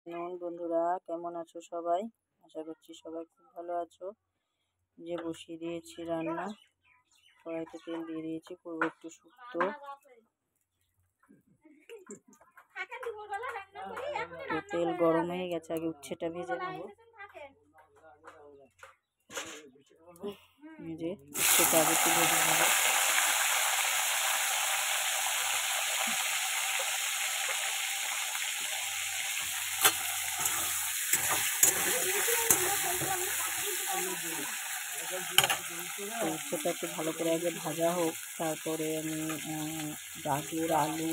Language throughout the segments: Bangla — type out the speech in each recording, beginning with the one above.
নমস্কার বন্ধুরা, কেমন আছো সবাই? আশা করছি সবাই খুব ভালো আছো। যে বসিয়ে দিয়েছি রান্না, কড়াইতে তেল দিয়ে দিয়েছি, করবো একটু শুক্তো। তো তেল গরম হয়ে গেছে, আগে উচ্ছেটা ভেজে নেবো। যে উচ্ছেটা আগে একটু ভেজে নেবো। উচ্ছেটা একটু ভালো করে আগে ভাজা হোক, তারপরে আমি গাজর, আলু,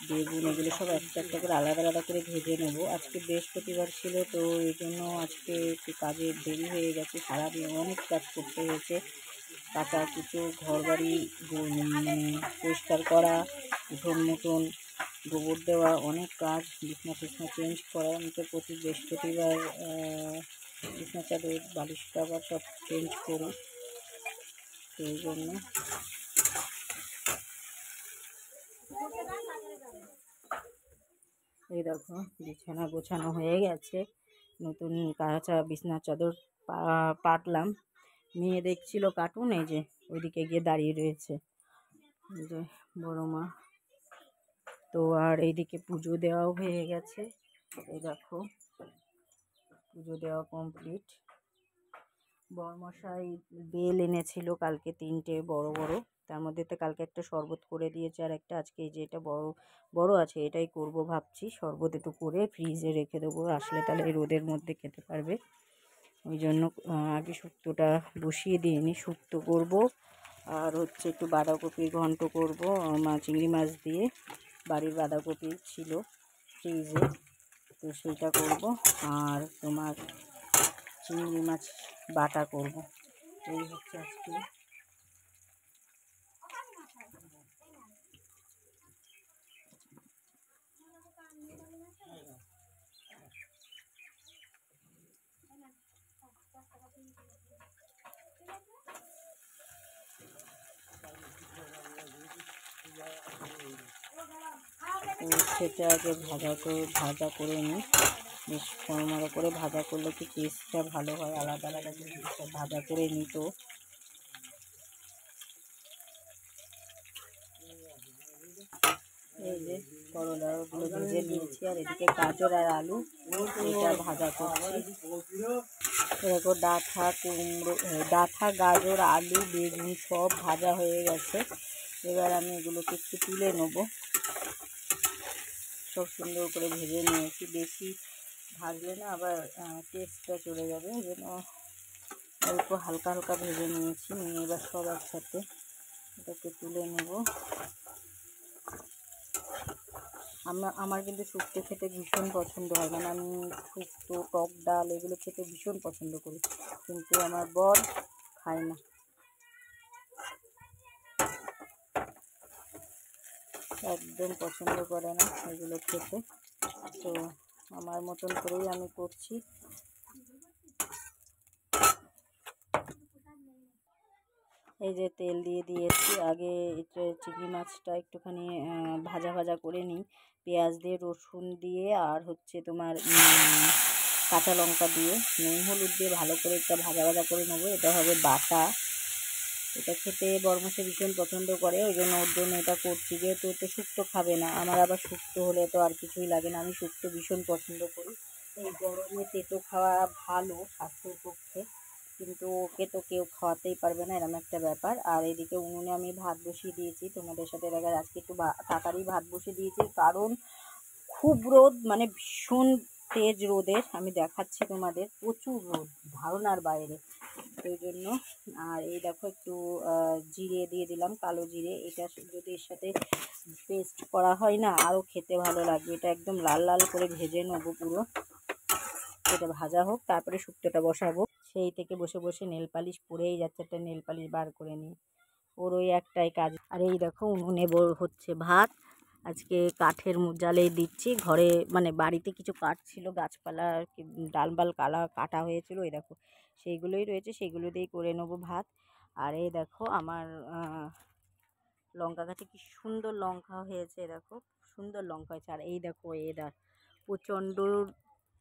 বেগুন এগুলো সব একটা একটা করে আলাদা আলাদা করে ভেজে নেবো। আজকে বৃহস্পতিবার ছিল, তো এই জন্য আজকে একটু কাজের দেরি হয়ে গেছে। সারাদিন অনেক কাজ করতে হয়েছে, কাঁচা কুচো, ঘর বাড়ি মানে পরিষ্কার করা, উঠোন মুঠোন গোবর দেওয়া, অনেক কাজ, বিছনা টিছনা চেঞ্জ করা। আমি তো প্রতি বৃহস্পতিবার বিছনা চাদর, বালিশ কভার সব চেঞ্জ করি, তো এই জন্য এই দেখো বিছানা গোছানো হয়ে গেছে। নতুন কাঁচা বিছনার চাদর পাতলাম। মেয়ে দেখছিল কার্টুন, এই যে ওইদিকে গিয়ে দাঁড়িয়ে রয়েছে, এই যে বড় মা। তো আর এইদিকে পুজো দেওয়াও হয়ে গেছে, এই দেখো পুজো দেওয়া কমপ্লিট। বড়মশাই বেল এনেছিল কালকে, 3টে বড় বড়, তার মধ্যে তো কালকে একটা শরবত করে দিয়েছে, আর একটা আজকে এই যে এটা বড় বড় আছে, এটাই করব ভাবছি। শরবত একটু করে ফ্রিজে রেখে দেবো, আসলে তাহলে এই রোদের মধ্যে খেতে পারবে। ওই জন্য আগে শুক্তোটা বসিয়ে দিইনি, শুক্তো করব। আর হচ্ছে একটু বাঁধাকপির ঘন্ট করব, চিংড়ি মাছ দিয়ে। বাড়ির বাঁধাকপি ছিল ফ্রিজে, তো সেইটা করব। আর তোমার চিংড়ি মাছ বাটা করব। এই হচ্ছে আজকে। সেটা আগে ভাজা করে নিই, বেশ মরমরা করে ভাজা করলে কি টেস্টটা ভালো হয়, আলাদা আলাদা জিনিসটা ভাজা করে নিই। তো এই যে করলাগুলো ভেজে নিয়েছি, আর এদিকে গাজর আর আলু এটা ভাজা করছি। এরকম ডাঁটা, গাজর, আলু, বেগুন সব ভাজা হয়ে গেছে। এবার আমি এগুলোকে একটু তুলে নেবো। সব সুন্দর করে ভেজে নিয়েছি, বেশি ভাজলে না আবার টেস্টটা চলে যাবে, ওই জন্য অল্প হালকা হালকা ভেজে নিয়েছি। নিয়ে এবার সব একসাথে এটাকে তুলে নেব। আমার কিন্তু শুক্তো খেতে ভীষণ পছন্দ হয়, মানে আমি শুক্তো, টক ডাল এগুলো খেতে ভীষণ পছন্দ করি, কিন্তু আমার বর খায় না, একদম পছন্দ করে না এগুলো খেতে। তো আমার মতন করেই আমি করছি। এই যে তেল দিয়ে দিয়েছি, আগে চিংড়ি মাছটা একটুখানি ভাজা ভাজা করে নিই, পেঁয়াজ দিয়ে, রসুন দিয়ে, আর হচ্ছে তোমার কাঁচা লঙ্কা দিয়ে, নুন হলুদ দিয়ে ভালো করে একটা ভাজা ভাজা করে নেবো। এটা হবে বাটা, এটা খেতে বরমশাই ভীষণ পছন্দ করে, ওই জন্য ওর জন্য এটা করছি। যেহেতু তো শুক্তো খাবে না, আমার আবার শুক্তো হলে তো আর কিছুই লাগে না, আমি শুক্তো ভীষণ পছন্দ করি। এই গরমে তেতো খাওয়া ভালো স্বাস্থ্যের পক্ষে, কিন্তু ওকে তো কেউ খাওয়াতেই পারবে না, এরকম একটা ব্যাপার। আর এদিকে উনুনে আমি ভাত বসিয়ে দিয়েছি, তোমাদের সাথে দেখা আজকে একটু তাড়াতাড়ি ভাত বসিয়ে দিয়েছি, কারণ খুব রোদ, মানে ভীষণ তেজ রোদের, আমি দেখাচ্ছি তোমাদের, প্রচুর রোদ, ধারণার বাইরে, সেই জন্য। আর এই দেখো একটু জিরে দিয়ে দিলাম, কালো জিরে, এটা যদি এর সাথে পেস্ট করা হয় না আরও খেতে ভালো লাগবে। এটা একদম লাল লাল করে ভেজে নেবো পুরো, এটা ভাজা হোক, তারপরে শুক্তোটা বসাবো। সেই থেকে বসে বসে নেল পালিশ পরেই যাচ্ছে, একটা নেল পালিশ বার করে নিই, ওর ওই একটাই কাজ। আর এই দেখো উনুনে হচ্ছে ভাত, আজকে কাঠের জালেই দিচ্ছি। ঘরে মানে বাড়িতে কিছু কাঠ ছিল, গাছপালা ডালবাল কাটা হয়েছিল, এই দেখো সেইগুলোই রয়েছে, সেইগুলো দিয়েই করে নেবো ভাত। আর এই দেখো আমার লঙ্কা গাছে কি সুন্দর লঙ্কা হয়েছে, দেখো সুন্দর লঙ্কা হয়েছে। আর এই দেখো প্রচণ্ড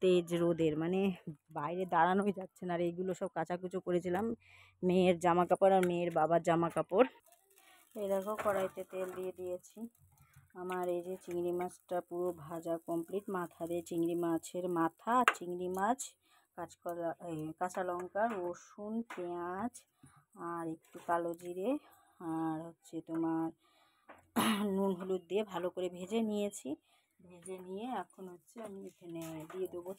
তেজ রোদের, মানে বাইরে দাঁড়ানোই যাচ্ছে না। আর এইগুলো সব কাচাকুচো করেছিলাম, মেয়ের জামা কাপড় আর মেয়ের বাবার জামা কাপড়। এই দেখো কড়াইতে তেল দিয়ে দিয়েছি। আমার এই যে চিংড়ি মাছটা পুরো ভাজা কমপ্লিট। মাথা দিয়ে চিংড়ি মাছের মাথা, চিংড়ি মাছ, কাঁচকলা, কাঁচা লঙ্কা, রসুন, পেঁয়াজ আর একটু কালো জিরে আর হচ্ছে তোমার নুন হলুদ দিয়ে ভালো করে ভেজে নিয়েছি। ভেজে নিয়ে এখন হচ্ছে আমি এখানে দিয়ে দেবো,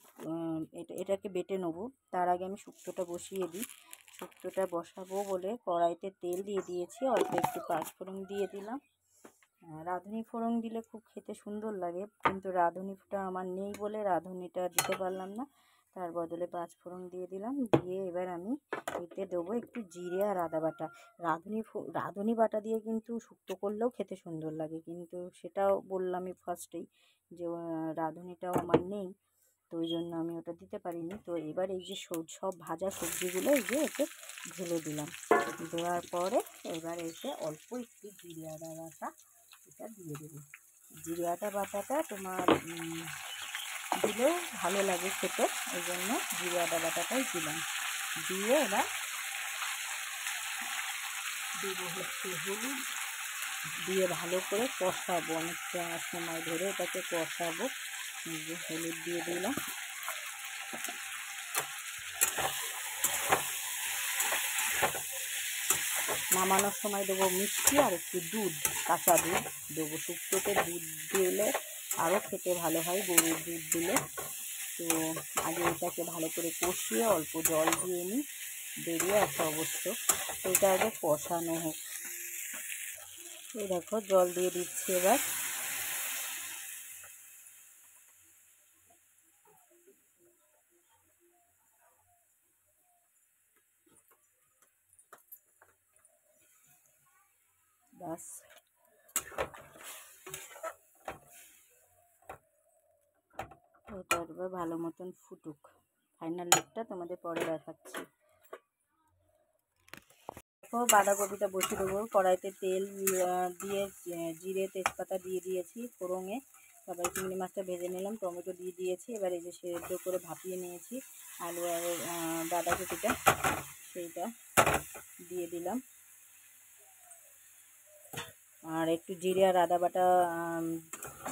এটাকে বেটে নেবো। তার আগে আমি শুক্তোটা বসিয়ে দিই। শুক্তোটা বসাবো বলে কড়াইতে তেল দিয়ে দিয়েছি, অল্প একটু পাঁচফোড়ন দিয়ে দিলাম। রাঁধুনি ফোড়ন দিলে খুব খেতে সুন্দর লাগে, কিন্তু রাঁধুনিটা আমার নেই বলে রাঁধুনিটা দিতে পারলাম না। তার বদলে পাঁচফোড়ন দিয়ে দিলাম। দিয়ে এবার আমি এতে দেবো একটু জিরে আর আদা বাটা। রাঁধুনি বাটা দিয়ে কিন্তু শুক্তো করলেও খেতে সুন্দর লাগে, কিন্তু সেটাও বললামই ফার্স্টেই যে রাঁধুনিটাও আমার নেই, তো ওই জন্য আমি ওটা দিতে পারিনি। তো এবার এই যে সব ভাজা সবজিগুলো এই যে এতে ঢেলে দিলাম। দেওয়ার পরে এবার এসে অল্প একটু জিরে আদা বাটা এটা দিয়ে দেবো। জিরে আদা বাটাটা তোমার দিলেও ভালো লাগে খেতে, ওই জন্য জিরে আদা বাটাটাই দিলাম। দিয়ে এবার দেবো হচ্ছে হলুদ, দিয়ে ভালো করে কষাবো, অনেকটা সময় ধরে এটাকে কষাবো। হলুদ দিয়ে দিলাম। নামানোর সময় দেবো মিষ্টি আর একটু দুধ, কাঁচা দুধ দেবো। শুক্তোতে দুধ দিলে আরও খেতে ভালো হয়, গরুর দুধ দিলে। তো আগে এটাকে ভালো করে কষিয়ে অল্প জল দিয়ে নিই, বেরিয়ে আসে অবশ্য। তো এটা আগে কষানো হোক। এই দেখো জল দিয়ে দিচ্ছি এবার। ব্যাস, এটা এবার ভালো মতন ফুটুক। ফাইনাল লুকটা তোমাদের পরে দেখাচ্ছি। দেখো বাঁধাকপিটা বসিয়ে দেবো। কড়াইতে তেল দিয়ে জিরে তেজপাতা দিয়ে দিয়েছি ফোড়নে। তারপরে চিংড়ি মাছটা ভেজে নিলাম, টমেটো দিয়ে দিয়েছি। এবার এই যে সেদ্ধ করে ভাপিয়ে নিয়েছি আলু আর বাঁধাকপিটা, সেইটা দিয়ে দিলাম। আর একটু জিরে আর আদা বাটা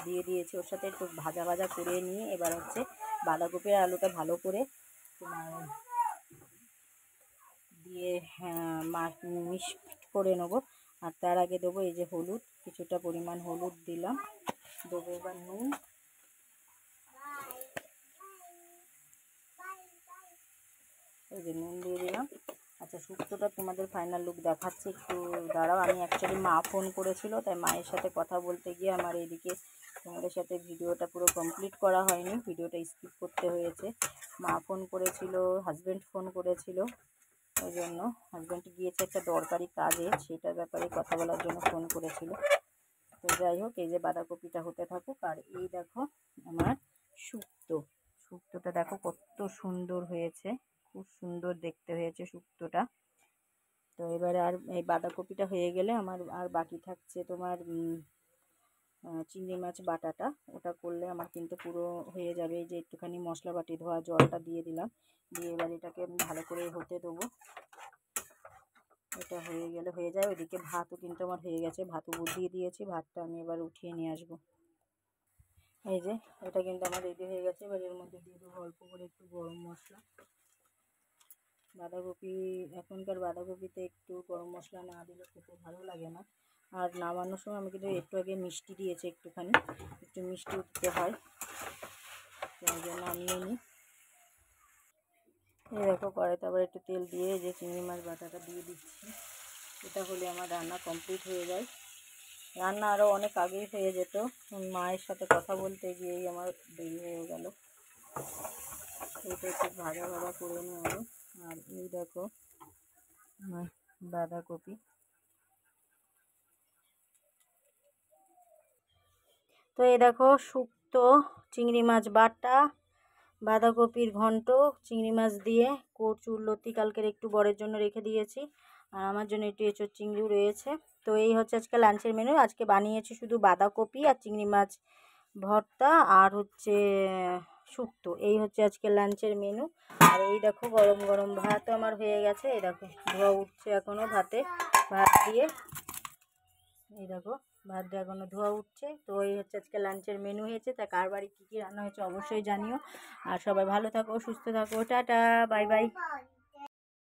দিয়ে দিয়েছি ওর সাথে, একটু ভাজা ভাজা করে নিয়ে এবার হচ্ছে বাঁধাকপি আর আলুটা ভালো করে তোমার দিয়ে মিক্স করে নেবো। আর তার আগে দেবো এই যে হলুদ, কিছুটা পরিমাণ হলুদ দিলাম। দেবো এবার নুন, এই যে নুন দিয়ে দিলাম। আচ্ছা, শুক্তোটা তোমাদের ফাইনাল লুক দেখাচ্ছি, একটু দাঁড়াও। আমি অ্যাকচুয়ালি মা ফোন করেছিল, তাই মায়ের সাথে কথা বলতে গিয়ে আমার এইদিকে তোমাদের সাথে ভিডিওটা পুরো কমপ্লিট করা হয়নি, ভিডিওটা স্কিপ করতে হয়েছে। মা ফোন করেছিল, হাজব্যান্ড ফোন করেছিল, ওই জন্য হাজব্যান্ড গিয়েছে একটা দরকারি কাজে, সেটার ব্যাপারে কথা বলার জন্য ফোন করেছিল। তো যাই হোক, এই যে বাঁধাকপিটা হতে থাকুক। আর এই দেখো আমার শুক্তোটা দেখো কত সুন্দর হয়েছে, খুব সুন্দর দেখতে হয়েছে শুক্তোটা। তো এবারে আর এই বাঁধাকপিটা হয়ে গেলে আমার আর বাকি থাকছে তোমার চিংড়ি মাছ বাটাটা। ওটা করলে আমার কিন্তু পুরো হয়ে যাবে। এই যে একটুখানি মশলা বাটি ধোয়া জলটা দিয়ে দিলাম, দিয়ে এবার এটাকে আমি ভালো করে হতে দেবো। এটা হয়ে গেলে হয়ে যায়। ওইদিকে ভাতও কিন্তু আমার হয়ে গেছে, ভাতও বসিয়ে দিয়েছি। ভাতটা আমি এবার উঠিয়ে নিয়ে আসবো। এই যে এটা কিন্তু আমার রেডি হয়ে গেছে। এবার এর মধ্যে দিয়ে দেবো অল্প করে একটু গরম মশলা। বাঁধাকপি, এখনকার বাঁধাকপিতে একটু গরম মশলা না দিলে খেতে ভালো লাগে না। আর নামানোর সময় আমি কিন্তু একটু আগে মিষ্টি দিয়েছি, একটুখানি একটু মিষ্টি দিতে হয়, তাই জন্য আমিও নিই। এই দেখো কড়াইতে আবার একটু তেল দিয়ে যে চিংড়ি মাছ বাটাটা দিয়ে দিচ্ছি। এটা হলে আমার রান্না কমপ্লিট হয়ে যায়। রান্না আরও অনেক আগেই হয়ে যেত, মায়ের সাথে কথা বলতে গিয়েই আমার দেরি হয়ে গেল। এটা একটু ভাজা ভাজা করে নেব। আর এই দেখো আমার বাঁধাকপি। তো এই দেখো শুক্তো, চিংড়ি মাছ বাটা, বাঁধাকপির ঘন্ট, চিংড়ি মাছ দিয়ে কচুর লতি কালকের একটু বরের জন্য রেখে দিয়েছি, আর আমার জন্য একটু এঁচোড় চিংড়িও রয়েছে। তো এই হচ্ছে আজকে লাঞ্চের মেনু। আজকে বানিয়েছি শুধু বাঁধাকপি আর চিংড়ি মাছ ভর্তা আর হচ্ছে শুক্তো। এই হচ্ছে আজকে লাঞ্চের মেনু। আর এই দেখো গরম গরম ভাত আমার হয়ে গেছে, এই দেখো ধোয়া উঠছে এখনও ভাতে, ভাত দিয়ে এই দেখো ভাত দিয়ে এখনও ধোয়া উঠছে। তো এই হচ্ছে আজকে লাঞ্চের মেনু হয়েছে। তা কার বাড়ি কী কী রান্না হয়েছে অবশ্যই জানিও। আর সবাই ভালো থাকো, সুস্থ থাকো, টাটা, বাই বাই।